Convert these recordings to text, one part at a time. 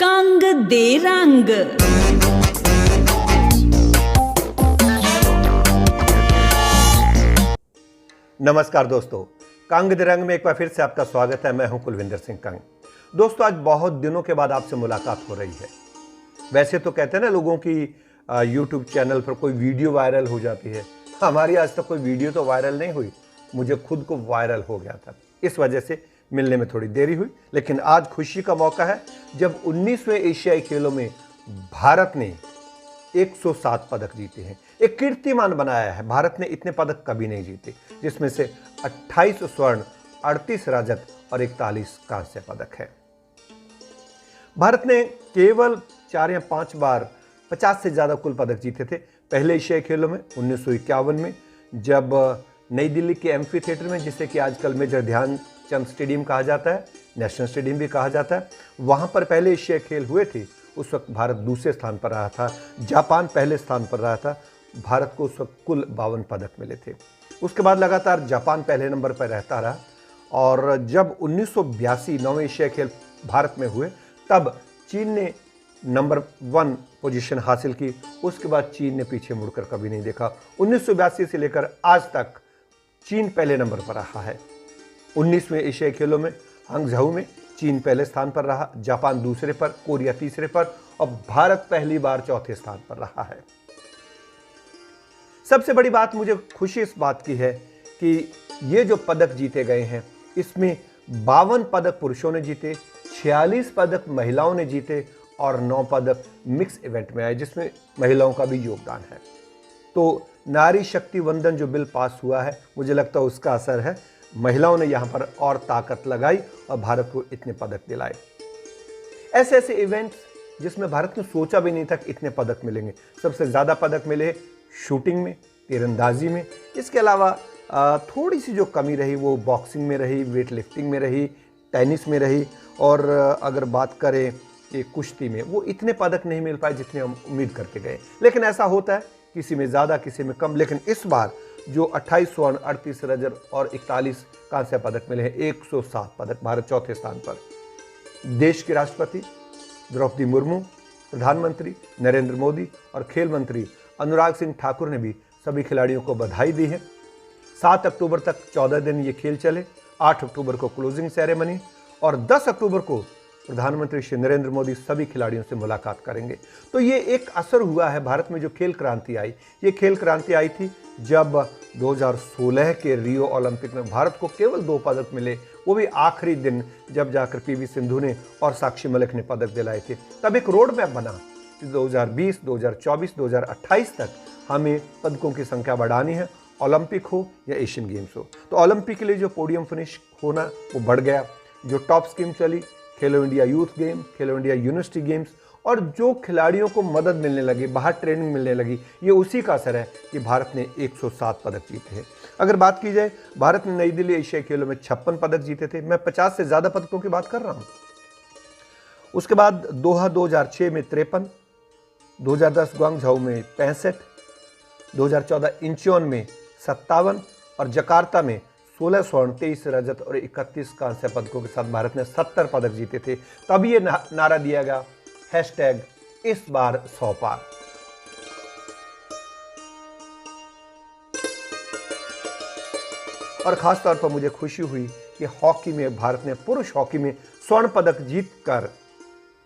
कंग दे रंग। नमस्कार दोस्तों, कंग दे रंग में एक बार फिर से आपका स्वागत है। मैं हूं कुलविंदर सिंह कंग। दोस्तों, आज बहुत दिनों के बाद आपसे मुलाकात हो रही है। वैसे तो कहते हैं ना लोगों की यूट्यूब चैनल पर कोई वीडियो वायरल हो जाती है। हमारी आज तक कोई वीडियो तो वायरल नहीं हुई, मुझे खुद को वायरल हो गया था। इस वजह से मिलने में थोड़ी देरी हुई, लेकिन आज खुशी का मौका है जब 19वें एशियाई खेलों में भारत ने 107 पदक जीते हैं। एक कीर्तिमान बनाया है। भारत ने इतने पदक कभी नहीं जीते, जिसमें से 28 स्वर्ण, 38 रजत और 41 कांस्य पदक है। भारत ने केवल 4 या 5 बार 50 से ज्यादा कुल पदक जीते थे। पहले एशियाई खेलों में 1951 में, जब नई दिल्ली के एम्फी थिएटर में, जिसे कि आजकल मेजर ध्यानचंद स्टेडियम कहा जाता है, नेशनल स्टेडियम भी कहा जाता है, वहां पर पहले एशियाई खेल हुए थे। उस वक्त भारत दूसरे स्थान पर रहा था, जापान पहले स्थान पर रहा था। भारत को उस वक्त कुल 52 पदक मिले थे। उसके बाद लगातार जापान पहले नंबर पर रहता रहा, और जब 1982 9वें एशियाई खेल भारत में हुए, तब चीन ने नंबर 1 पोजीशन हासिल की। उसके बाद चीन ने पीछे मुड़कर कभी नहीं देखा। 1982 से लेकर आज तक चीन पहले नंबर पर रहा है। 19वें एशियाई खेलों में हांगझाऊ में चीन पहले स्थान पर रहा, जापान दूसरे पर, कोरिया तीसरे पर, और भारत पहली बार चौथे स्थान पर रहा है। सबसे बड़ी बात मुझे खुशी इस बात की है कि ये जो पदक जीते गए हैं, इसमें 52 पदक पुरुषों ने जीते, 46 पदक महिलाओं ने जीते और 9 पदक मिक्स इवेंट में आए, जिसमें महिलाओं का भी योगदान है। तो नारी शक्ति वंदन जो बिल पास हुआ है, मुझे लगता है उसका असर है। महिलाओं ने यहाँ पर और ताकत लगाई और भारत को इतने पदक दिलाए। ऐसे ऐसे इवेंट्स जिसमें भारत ने सोचा भी नहीं था कि इतने पदक मिलेंगे। सबसे ज़्यादा पदक मिले शूटिंग में, तीरंदाजी में। इसके अलावा थोड़ी सी जो कमी रही वो बॉक्सिंग में रही, वेट लिफ्टिंग में रही, टेनिस में रही, और अगर बात करें कि कुश्ती में, वो इतने पदक नहीं मिल पाए जितने हम उम्मीद करके गए। लेकिन ऐसा होता है, किसी में ज़्यादा किसी में कम। लेकिन इस बार जो 28 स्वर्ण, 38 रजत और 41 कांस्य पदक मिले हैं, 107 पदक, भारत चौथे स्थान पर। देश के राष्ट्रपति द्रौपदी मुर्मू, प्रधानमंत्री नरेंद्र मोदी और खेल मंत्री अनुराग सिंह ठाकुर ने भी सभी खिलाड़ियों को बधाई दी है। 7 अक्टूबर तक 14 दिन ये खेल चले। 8 अक्टूबर को क्लोजिंग सेरेमनी, और 10 अक्टूबर को प्रधानमंत्री श्री नरेंद्र मोदी सभी खिलाड़ियों से मुलाकात करेंगे। तो ये एक असर हुआ है भारत में जो खेल क्रांति आई। ये खेल क्रांति आई थी जब 2016 के रियो ओलंपिक में भारत को केवल 2 पदक मिले, वो भी आखिरी दिन, जब जाकर पीवी सिंधु ने और साक्षी मलिक ने पदक दिलाए थे। तब एक रोड मैप बना कि 2020, 2024, 2028 तक हमें पदकों की संख्या बढ़ानी है, ओलंपिक हो या एशियन गेम्स हो। तो ओलंपिक के लिए जो पोडियम फिनिश होना वो बढ़ गया। जो टॉप स्कीम चली, खेलो इंडिया यूथ गेम, खेलो इंडिया यूनिवर्सिटी गेम्स, और जो खिलाड़ियों को मदद मिलने लगी, बाहर ट्रेनिंग मिलने लगी, ये उसी का असर है कि भारत ने 107 पदक जीते हैं। अगर बात की जाए, भारत ने नई दिल्ली एशियाई खेलों में 56 पदक जीते थे। मैं 50 से ज़्यादा पदकों की बात कर रहा हूँ। उसके बाद दोहा 2006 में 53, 2010 ग्वांगझाऊ में 65, 2014 इंचियोन में 57 और जकार्ता में 16 स्वर्ण, 23 रजत और 31 कांस्य पदकों के साथ भारत ने 70 पदक जीते थे। तब ये नारा दिया गया, हैशटैग इस बार 100 पार। और खास तौर पर मुझे खुशी हुई कि हॉकी में भारत ने पुरुष हॉकी में स्वर्ण पदक जीतकर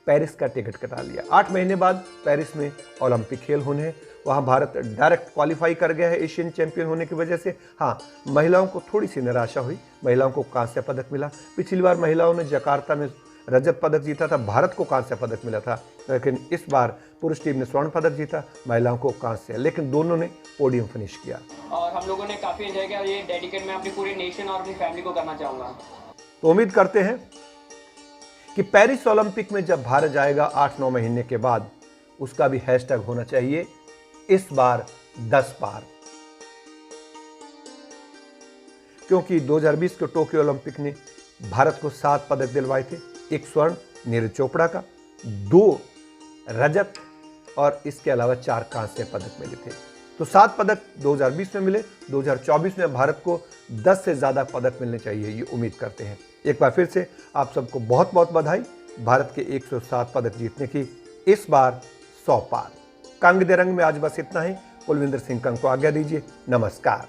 पेरिस का टिकट कटा लिया। 8 महीने बाद पेरिस में ओलंपिक खेल होने हैं। वहाँ भारत डायरेक्ट क्वालिफाई कर गया है एशियन चैंपियन होने की वजह से। हाँ, महिलाओं को थोड़ी सी निराशा हुई, महिलाओं को कांस्य पदक मिला। पिछली बार महिलाओं ने जकार्ता में रजत पदक जीता था, भारत को कांस्य पदक मिला था। लेकिन इस बार पुरुष टीम ने स्वर्ण पदक जीता, महिलाओं को कांस्य, लेकिन दोनों ने पोडियम फिनिश किया। और हम लोगों ने काफ़ी एंजॉय किया। ये डेडिकेट मैं अपनी पूरी नेशन और अपनी फैमिली को करना चाहूँगा। तो उम्मीद करते हैं कि पेरिस ओलंपिक में जब भारत जाएगा 8-9 महीने के बाद, उसका भी हैशटैग होना चाहिए इस बार 10 पार। क्योंकि 2020 के टोक्यो ओलंपिक ने भारत को 7 पदक दिलवाए थे। 1 स्वर्ण नीरज चोपड़ा का, 2 रजत और इसके अलावा 4 कांस्य पदक मिले थे। तो 7 पदक 2020 में मिले। 2024 में भारत को 10 से ज़्यादा पदक मिलने चाहिए, ये उम्मीद करते हैं। एक बार फिर से आप सबको बहुत बहुत बधाई। भारत के 107 पदक जीतने की, इस बार 100 पार। कंग दे रंग में आज बस इतना ही। कुलविंदर सिंह कंग को आज्ञा दीजिए। नमस्कार।